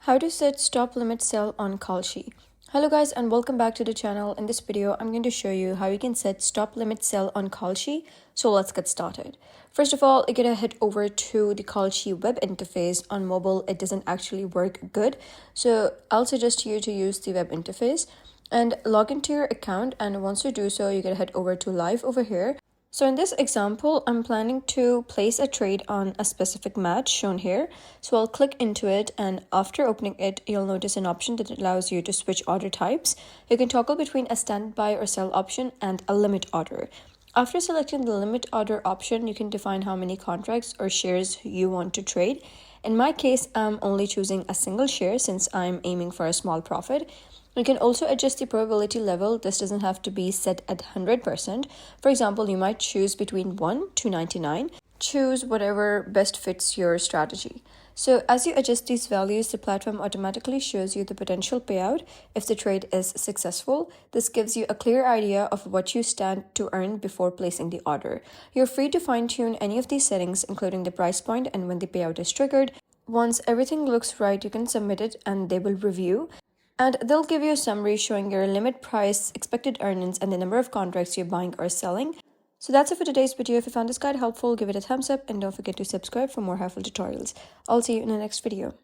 How to set stop limit sell on Kalshi. Hello guys and welcome back to the channel. In this video, I'm going to show you how you can set stop limit sell on Kalshi. So let's get started. First of all, you're going to head over to the Kalshi web interface. On mobile, it doesn't actually work good. So I'll suggest you to use the web interface and log into your account. And once you do so, you're going to head over to live over here. So in this example, I'm planning to place a trade on a specific match shown here. So I'll click into it, and after opening it, you'll notice an option that allows you to switch order types. You can toggle between a standby or sell option and a limit order. After selecting the limit order option, you can define how many contracts or shares you want to trade. In my case, I'm only choosing a single share since I'm aiming for a small profit. You can also adjust the probability level. This doesn't have to be set at 100%. For example, you might choose between 1 to 99. Choose whatever best fits your strategy. So as you adjust these values, the platform automatically shows you the potential payout if the trade is successful. This gives you a clear idea of what you stand to earn before placing the order. You're free to fine-tune any of these settings, including the price point and when the payout is triggered. Once everything looks right, you can submit it and they will review. And they'll give you a summary showing your limit price, expected earnings, and the number of contracts you're buying or selling. So that's it for today's video. If you found this guide helpful, give it a thumbs up and don't forget to subscribe for more helpful tutorials. I'll see you in the next video.